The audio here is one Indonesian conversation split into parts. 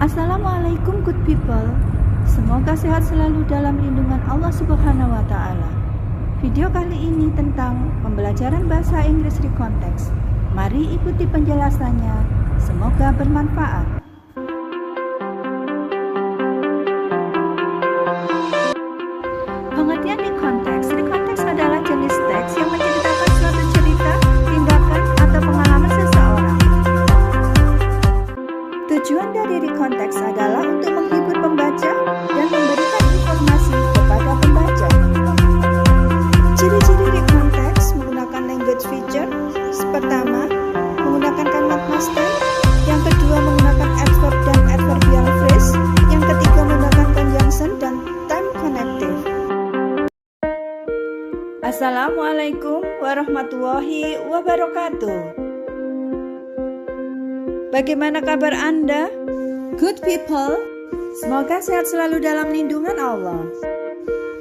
Assalamualaikum good people. Semoga sehat selalu dalam lindungan Allah Subhanahu wa taala. Video kali ini tentang pembelajaran bahasa Inggris Recontext. Mari ikuti penjelasannya. Semoga bermanfaat. Pengertian recontext. Recontext adalah jenis teks yang menceritakan suatu cerita, tindakan, atau pengalaman seseorang. Tujuan dari recontext adalah untuk menghibur pembaca dan memberikan informasi kepada pembaca. Ciri-ciri recontext menggunakan language feature. Pertama, menggunakan kalimat past tense. Yang kedua, menggunakan adverb dan adverbial phrase. Yang ketiga, menggunakan conjunction dan time connective. Assalamualaikum warahmatullahi wabarakatuh. Bagaimana kabar Anda? Good people, semoga sehat selalu dalam lindungan Allah.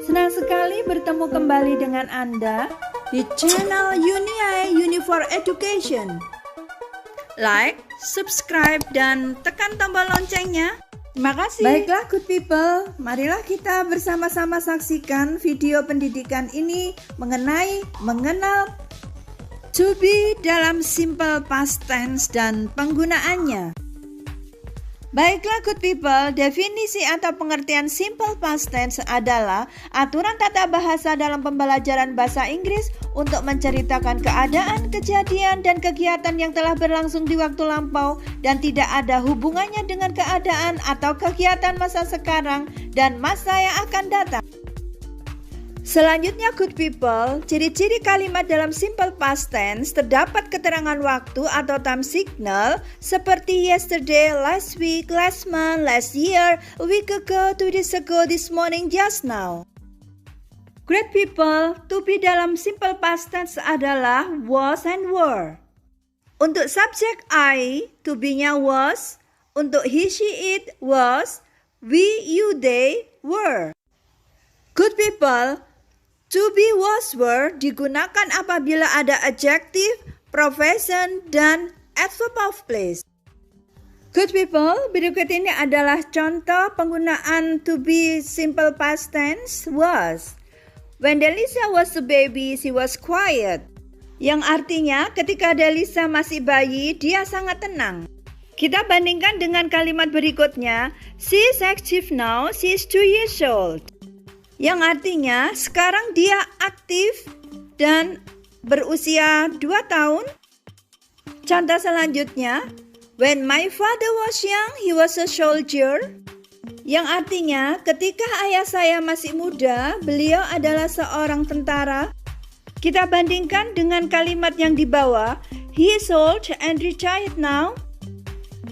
Senang sekali bertemu kembali dengan Anda di channel Uni for Education. Like, subscribe, dan tekan tombol loncengnya. Terima kasih. Baiklah good people, marilah kita bersama-sama saksikan video pendidikan ini mengenal to be dalam simple past tense dan penggunaannya. Baiklah good people, definisi atau pengertian simple past tense adalah aturan tata bahasa dalam pembelajaran bahasa Inggris untuk menceritakan keadaan, kejadian, dan kegiatan yang telah berlangsung di waktu lampau dan tidak ada hubungannya dengan keadaan atau kegiatan masa sekarang dan masa yang akan datang. Selanjutnya good people, ciri-ciri kalimat dalam simple past tense terdapat keterangan waktu atau time signal seperti yesterday, last week, last month, last year, a week ago, 2 days ago, this morning, just now. Great people, to be dalam simple past tense adalah was and were. Untuk subjek I, to be-nya was. Untuk he, she, it was. We, you, they, were. Good people, to be, was, were digunakan apabila ada adjective, profession, dan adverb of place. Good people, berikut ini adalah contoh penggunaan to be simple past tense was. When Delisa was a baby, she was quiet. Yang artinya ketika Delisa masih bayi, dia sangat tenang. Kita bandingkan dengan kalimat berikutnya, she is active now, she is 2 years old. Yang artinya sekarang dia aktif dan berusia 2 tahun. Contoh selanjutnya, when my father was young, he was a soldier. Yang artinya ketika ayah saya masih muda, beliau adalah seorang tentara. Kita bandingkan dengan kalimat yang di bawah, he is old and retired now.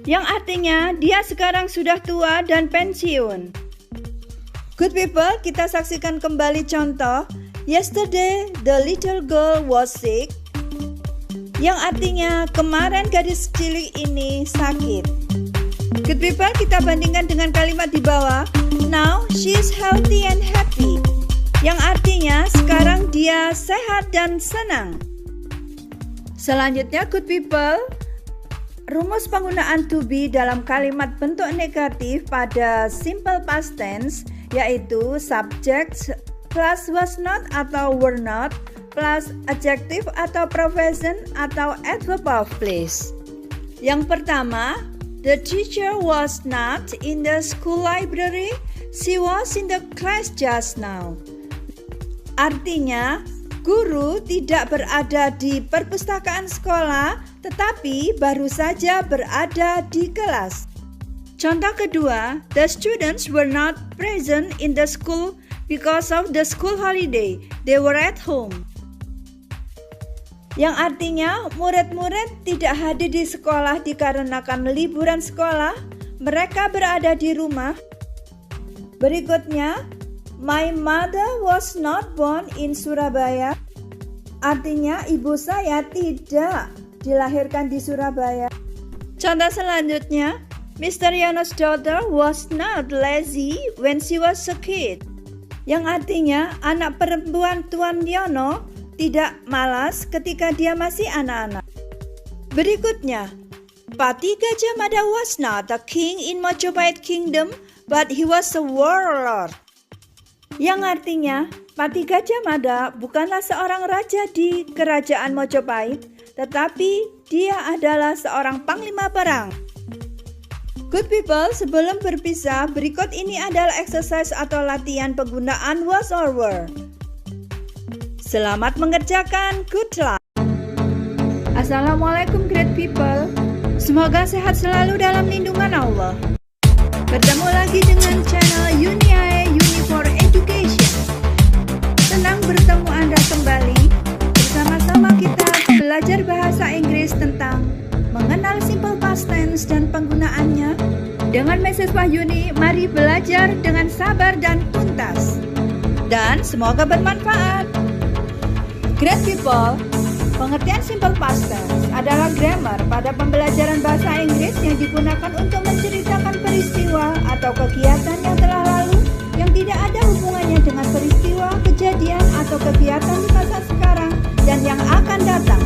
Yang artinya dia sekarang sudah tua dan pensiun. Good people, kita saksikan kembali contoh. Yesterday, the little girl was sick. Yang artinya kemarin gadis cilik ini sakit. Good people, kita bandingkan dengan kalimat di bawah. Now, she is healthy and happy. Yang artinya sekarang dia sehat dan senang. Selanjutnya, good people, rumus penggunaan to be dalam kalimat bentuk negatif pada simple past tense yaitu subject plus was not atau were not plus adjective atau profession atau adverb of place. Yang pertama, the teacher was not in the school library, she was in the class just now. Artinya, guru tidak berada di perpustakaan sekolah, tetapi baru saja berada di kelas. Contoh kedua, the students were not present in the school because of the school holiday. They were at home. Yang artinya, murid-murid tidak hadir di sekolah dikarenakan liburan sekolah. Mereka berada di rumah. Berikutnya, my mother was not born in Surabaya. Artinya, ibu saya tidak dilahirkan di Surabaya. Contoh selanjutnya, Mr. Yono's daughter was not lazy when she was a kid. Yang artinya anak perempuan Tuan Yono tidak malas ketika dia masih anak-anak. Berikutnya, Pati Gajah Mada was not a king in Mojopahit Kingdom, but he was a warlord. Yang artinya, Pati Gajah Mada bukanlah seorang raja di kerajaan Mojopahit, tetapi dia adalah seorang panglima perang. Good people, sebelum berpisah, berikut ini adalah exercise atau latihan penggunaan was or were. Selamat mengerjakan, good luck. Assalamualaikum great people. Semoga sehat selalu dalam lindungan Allah. Bertemu lagi dengan channel Uniae Uni for Education. Senang bertemu Anda kembali. Bersama-sama kita belajar bahasa Inggris tentang mengenal simple past tense dan penggunaannya. Dengan Mrs. Wahyuni, mari belajar dengan sabar dan tuntas. Dan semoga bermanfaat. Great people, pengertian simple past tense adalah grammar pada pembelajaran bahasa Inggris yang digunakan untuk menceritakan peristiwa atau kegiatan yang telah lalu yang tidak ada hubungannya dengan peristiwa, kejadian, atau kegiatan di masa sekarang dan yang akan datang.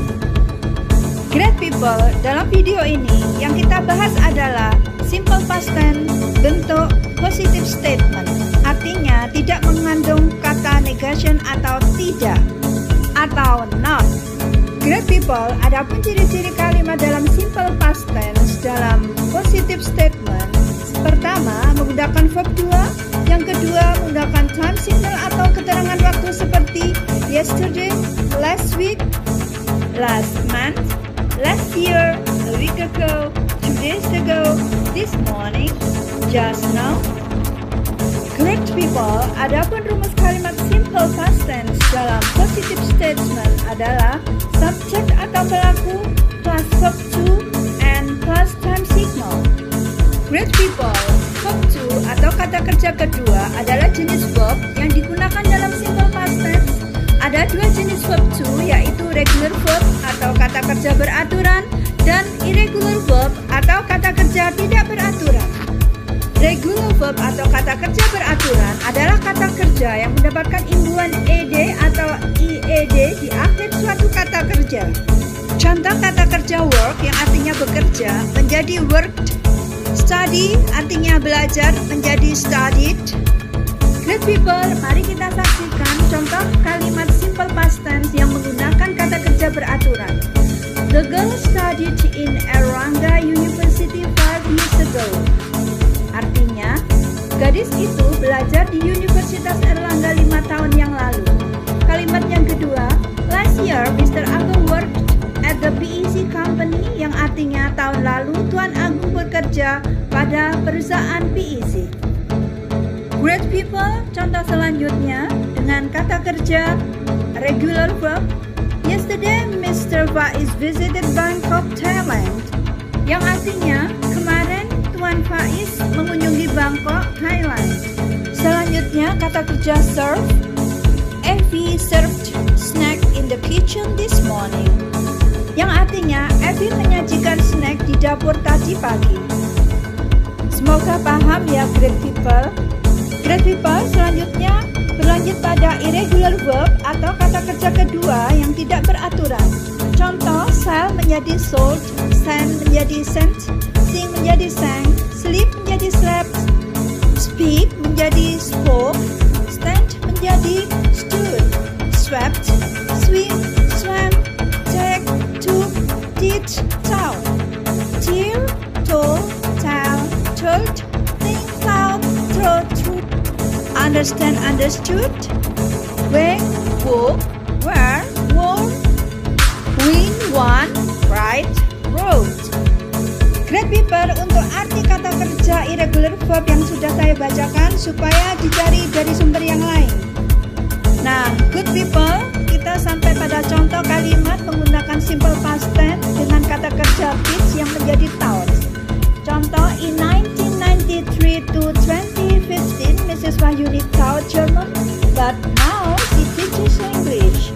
Great people, dalam video ini yang kita bahas adalah simple past tense bentuk positive statement, artinya tidak mengandung kata negation atau tidak atau not. Great people, adapun ciri-ciri kalimat dalam simple past tense dalam positive statement. Pertama, menggunakan verb 2. Yang kedua, menggunakan time signal atau keterangan waktu seperti yesterday, last week, last month, last year, a week ago, 2 days ago, this morning, just now. Great people, adapun rumus kalimat simple past tense dalam positive statement adalah subject atau pelaku plus verb to and plus time signal. Great people, verb to atau kata kerja kedua adalah jenis verb yang digunakan dalam simple past tense. Ada dua jenis verb to, yaitu regular verb atau kata kerja beraturan dan irregular verb atau kata kerja tidak beraturan. Regular verb atau kata kerja beraturan adalah kata kerja yang mendapatkan imbuhan ed atau ied di akhir suatu kata kerja. Contoh kata kerja work yang artinya bekerja menjadi worked, study artinya belajar menjadi studied. Great people, mari kita saksikan contoh kalimat simple past tense yang menggunakan kata kerja beraturan. The girl studied in Erlangga University 5 years ago. Artinya, gadis itu belajar di Universitas Erlangga 5 tahun yang lalu. Kalimat yang kedua, last year Mr. Agung worked at the PEC company, yang artinya tahun lalu Tuan Agung bekerja pada perusahaan PEC. Great people, contoh selanjutnya dengan kata kerja regular verb. Yesterday Mr. Faiz visited Bangkok, Thailand, yang artinya kemarin Tuan Faiz mengunjungi Bangkok, Thailand. Selanjutnya kata kerja serve. Evie served snack in the kitchen this morning, yang artinya Evie menyajikan snack di dapur tadi pagi. Semoga paham ya great people. Great people, selanjutnya berlanjut pada irregular verb atau kata kerja kedua yang tidak beraturan. Contoh, sell menjadi sold, send menjadi sent, sing menjadi sang, sleep menjadi slept, speak menjadi spoke, stand menjadi stood, swept, swim, swam, take, took, did, told, tear, told, tell, told, think, thought, throw, through, understand, understood, wake, woke, wear, wore, win, won, write, wrote. Great people, untuk arti kata kerja irregular verb yang sudah saya bacakan supaya dicari dari sumber yang lain. Nah, good people, kita sampai pada contoh kalimat menggunakan simple past tense dengan kata kerja teach yang menjadi taught. Contoh, in 1993 to 2015, Mrs. Wahyuni taught German, but now she teaches English.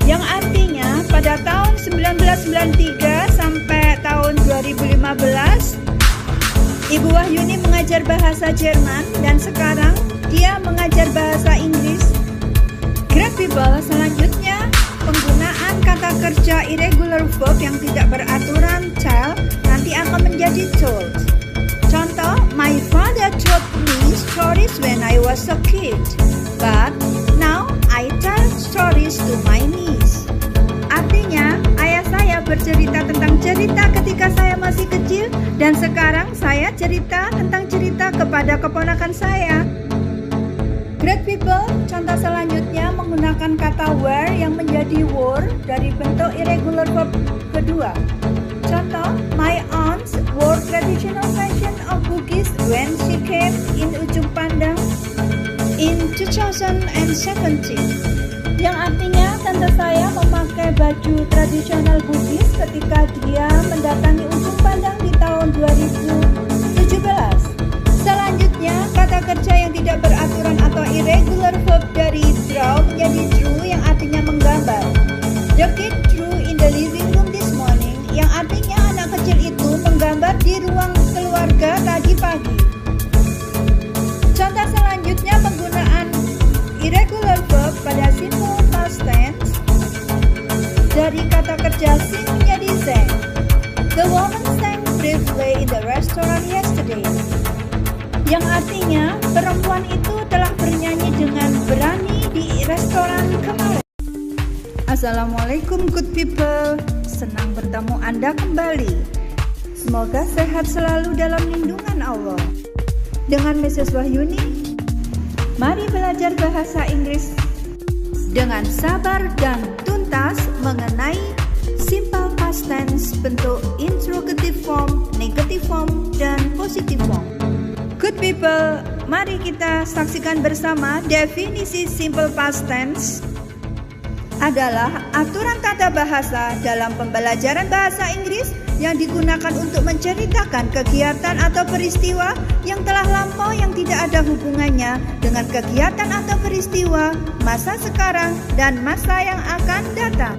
Yang artinya pada tahun 1993 sampai tahun 2015, Ibu Wahyuni mengajar bahasa Jerman dan sekarang dia mengajar bahasa Inggris. Great people, selanjutnya penggunaan kata kerja irregular verb yang tidak beraturan tell, nanti akan menjadi told. Contoh, my father told me stories when I was a kid, but now I tell stories to my niece. Artinya, ayah saya bercerita tentang cerita ketika saya masih kecil, dan sekarang saya cerita tentang cerita kepada keponakan saya. Great people, contoh selanjutnya menggunakan kata were yang menjadi wore dari bentuk irregular verb kedua. Contoh, my aunt wore traditional fashion of Bugis when she came in Ujung Pandang in 2017. Yang artinya tante saya memakai baju tradisional Bugis ketika dia mendatangi Ujung Pandang di tahun 2017. Selanjutnya, kata kerja yang tidak beraturan atau irregular verb dari draw menjadi drew yang artinya menggambar. The kid drew in the living room this morning, yang artinya anak kecil itu menggambar di ruang keluarga tadi pagi. Contoh selanjutnya penggunaan irregular verb pada simple past tense dari kata kerja sing menjadi sang. The woman sang briefly in the restaurant yesterday, yang artinya perempuan itu telah bernyanyi dengan berani di restoran kemarin. Assalamualaikum good people, senang bertemu Anda kembali. Semoga sehat selalu dalam lindungan Allah. Dengan Mrs. Wahyuni, mari belajar bahasa Inggris dengan sabar dan tuntas mengenai simple past tense bentuk interrogative form, negative form, dan positive form. Good people, mari kita saksikan bersama definisi simple past tense adalah aturan tata bahasa dalam pembelajaran bahasa Inggris yang digunakan untuk menceritakan kegiatan atau peristiwa yang telah lampau yang tidak ada hubungannya dengan kegiatan atau peristiwa masa sekarang dan masa yang akan datang.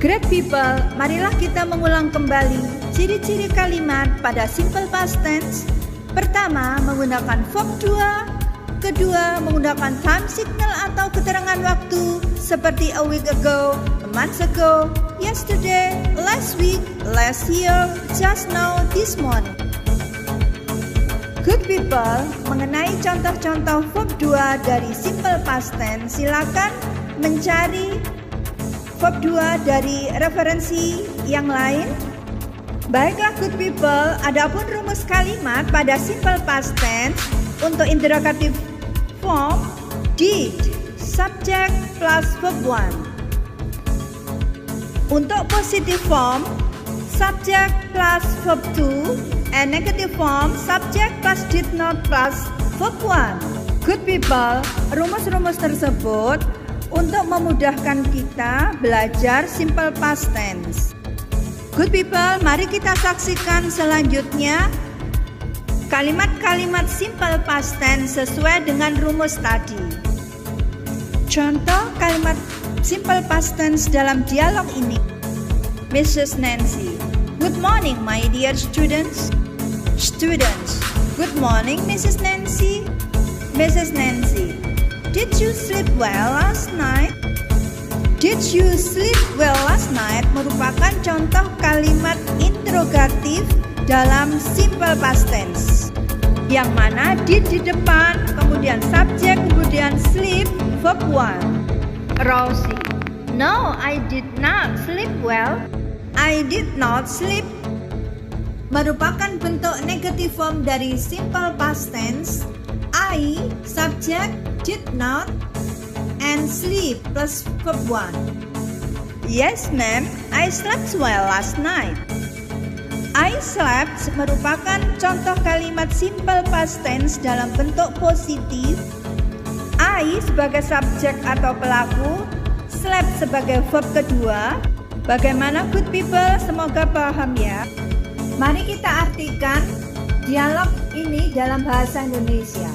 Great people, marilah kita mengulang kembali ciri-ciri kalimat pada simple past tense. Pertama, menggunakan verb 2. Kedua, menggunakan time signal atau keterangan waktu seperti a week ago, a month ago, yesterday, last week, last year, just now, this morning. Good people, mengenai contoh-contoh verb 2 dari simple past tense, silakan mencari verb 2 dari referensi yang lain. Baiklah good people, adapun rumus kalimat pada simple past tense untuk interrogative form did, subject plus verb 1. Untuk positive form, subject plus verb 2, and negative form, subject plus did not plus verb 1. Good people, rumus-rumus tersebut untuk memudahkan kita belajar simple past tense. Good people, mari kita saksikan selanjutnya kalimat-kalimat simple past tense sesuai dengan rumus tadi. Contoh kalimat simple past tense dalam dialog ini. Mrs. Nancy, good morning my dear students. Students, good morning Mrs. Nancy. Mrs. Nancy, did you sleep well last night? Did you sleep well last night merupakan contoh kalimat interrogatif dalam simple past tense, yang mana did di depan, kemudian subjek, kemudian sleep, verb 1. Rosie, no, I did not sleep well. I did not sleep merupakan bentuk negative form dari simple past tense. I, subjek, did not, and sleep plus verb 1. Yes ma'am, I slept well last night. I slept merupakan contoh kalimat simple past tense dalam bentuk positif. I sebagai subjek atau pelaku, slept sebagai verb kedua. Bagaimana good people? Semoga paham ya. Mari kita artikan dialog ini dalam bahasa Indonesia.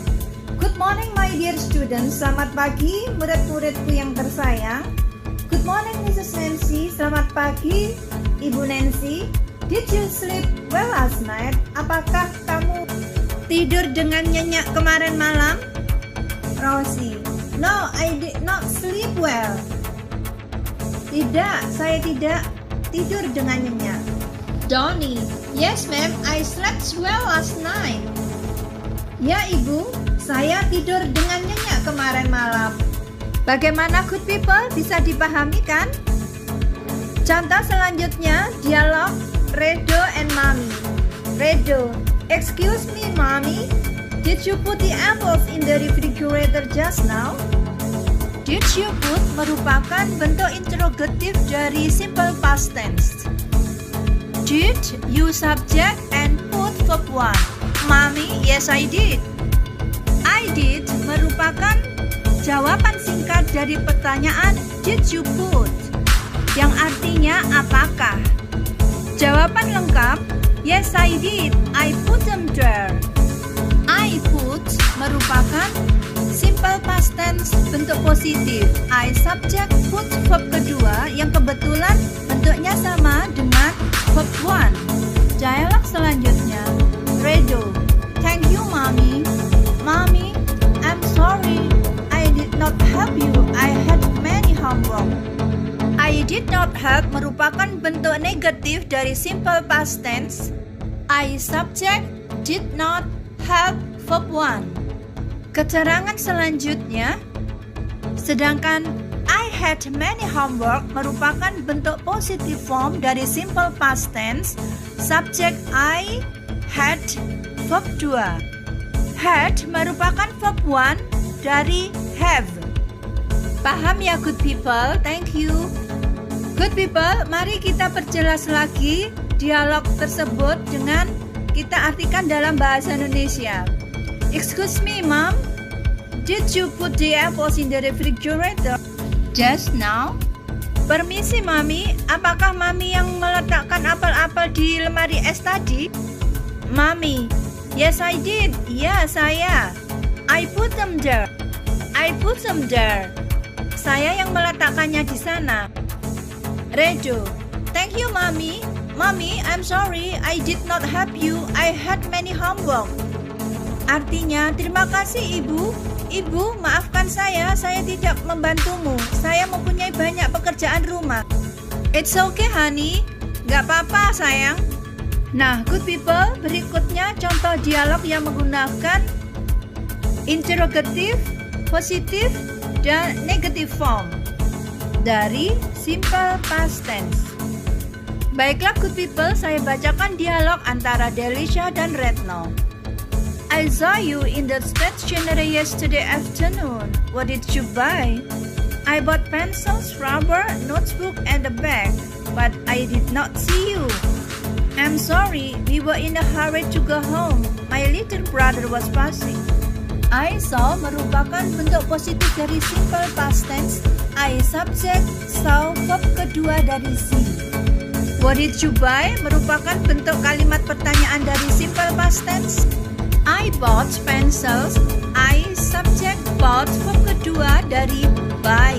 Good morning my dear students. Selamat pagi murid-muridku yang tersayang. Good morning Mrs. Nancy. Selamat pagi Ibu Nancy. Did you sleep well last night? Apakah kamu tidur dengan nyenyak kemarin malam? Rosie, no, I did not sleep well. Tidak, saya tidak tidur dengan nyenyak. Donnie, Yes, ma'am, I slept well last night. Ya, Ibu, saya tidur dengan nyenyak kemarin malam. Bagaimana, good people? Bisa dipahami kan? Contoh selanjutnya, dialog Redo and Mommy. Redo, excuse me, Mommy. Did you put the apples in the refrigerator just now? Did you put merupakan bentuk interrogative dari simple past tense. Did you subject and put verb 1? Mommy, yes I did. I did merupakan jawaban singkat dari pertanyaan did you put, yang artinya apakah. Jawaban lengkap, yes I did, I put them there. I put merupakan simple past tense bentuk positif. I subject put verb kedua yang kebetulan bentuknya sama dengan verb 1. Dialog selanjutnya, Redo, thank you mommy. Mommy, I'm sorry, I did not help you, I had many homework. I did not help merupakan bentuk negatif dari simple past tense. I subject did not help verb 1. Keterangan selanjutnya, sedangkan I had many homework merupakan bentuk positive form dari simple past tense. Subject I had verb 2. Had merupakan verb 1 dari have. Paham ya good people? Thank you. Good people, mari kita perjelas lagi dialog tersebut dengan kita artikan dalam bahasa Indonesia. Excuse me, Mom. Did you put the apples in the refrigerator just now? Permisi, Mami. Apakah Mami yang meletakkan apel-apel di lemari es tadi? Mami, yes I did. Ya, saya. I put them there. I put them there. Saya yang meletakkannya di sana. Redo, thank you, Mami. Mami, I'm sorry, I did not help you. I had many homework. Artinya, terima kasih Ibu. Ibu, maafkan saya tidak membantumu. Saya mempunyai banyak pekerjaan rumah. It's okay, honey. Gak apa-apa, sayang. Nah, good people, berikutnya contoh dialog yang menggunakan interrogative, positive, dan negative form dari simple past tense. Baiklah good people, saya bacakan dialog antara Delisha dan Retno. I saw you in the stationery yesterday afternoon. What did you buy? I bought pencils, rubber, notebook, and a bag, but I did not see you. I'm sorry, we were in a hurry to go home. My little brother was passing. I saw merupakan bentuk positif dari simple past tense. I subject saw verb kedua dari see. What did you buy merupakan bentuk kalimat pertanyaan dari simple past tense. I bought pencils. I subject bought verb kedua dari buy.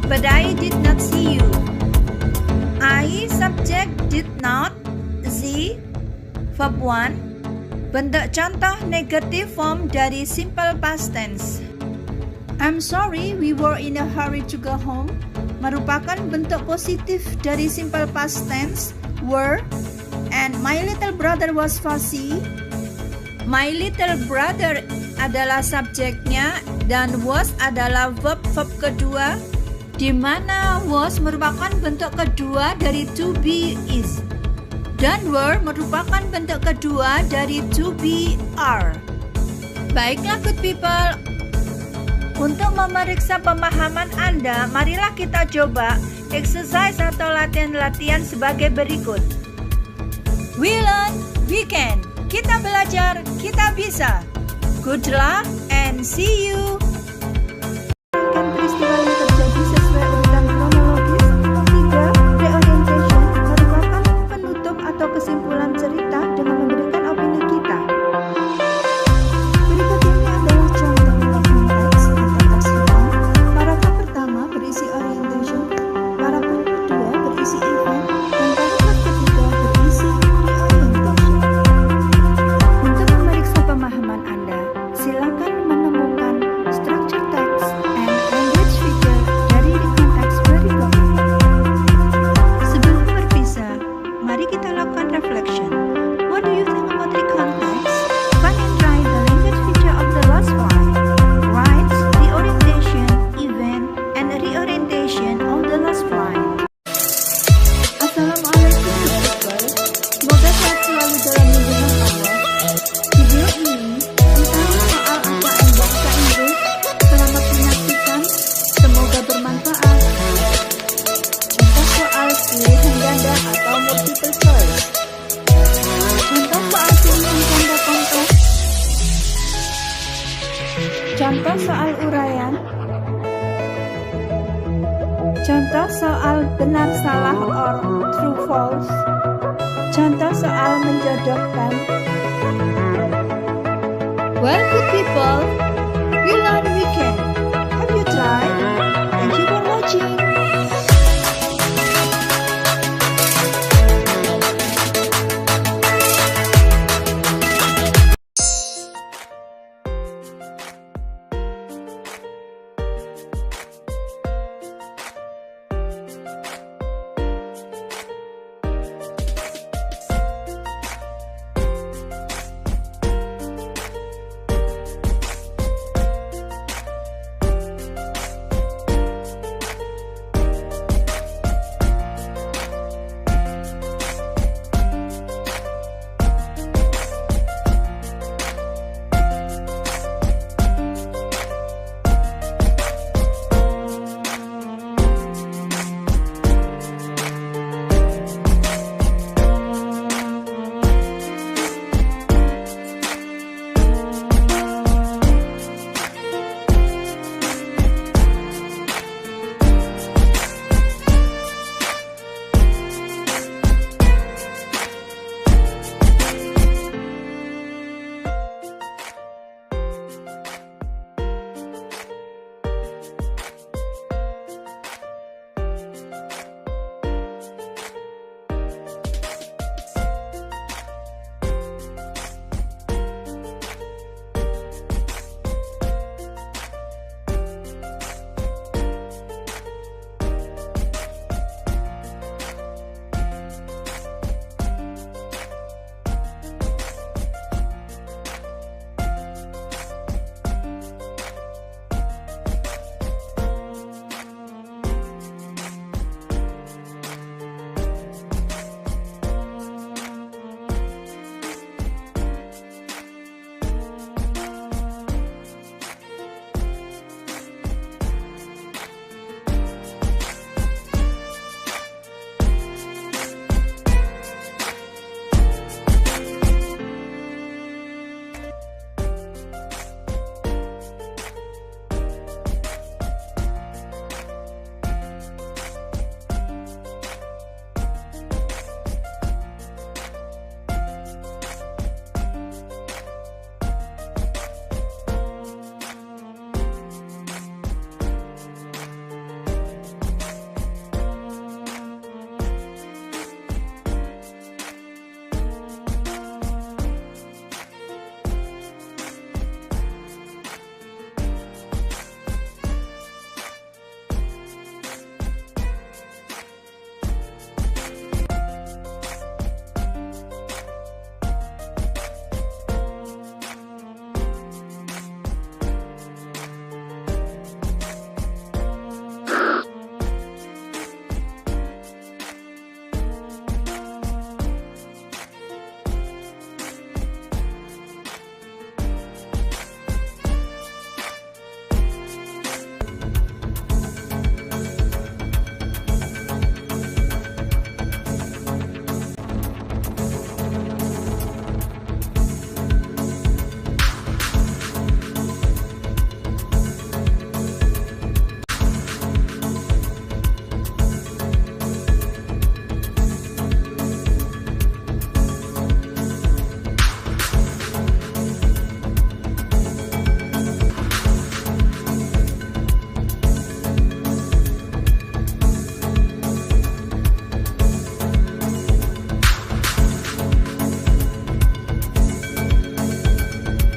But I did not see you. I subject did not see verb 1. Bentuk contoh negative form dari simple past tense. I'm sorry, we were in a hurry to go home merupakan bentuk positif dari simple past tense were, and my little brother was fussy. My little brother adalah subjeknya dan was adalah verb kedua, di mana was merupakan bentuk kedua dari to be is. Dan were merupakan bentuk kedua dari to be are. Baiklah good people, untuk memeriksa pemahaman Anda, marilah kita coba exercise atau latihan-latihan sebagai berikut. We learn, we can. Kita belajar, kita bisa. Good luck and see you. Peristiwa yang terjadi sesuai urutan kronologis. 3. Reorientation merupakan penutup atau kesimpulan cerita dengan memberikan opini kita. Berikut ini adalah contoh melakukan teks atau teks ulang. Paragraf pertama berisi orientation, paragraf kedua berisi event, dan paragraf ketiga berisi reorientation. Untuk memeriksa pemahaman Anda, silakan menemukan Contoh soal uraian. Contoh soal benar salah or true false. Contoh soal menjodohkan. Well, good people, we learn we can. Have you tried?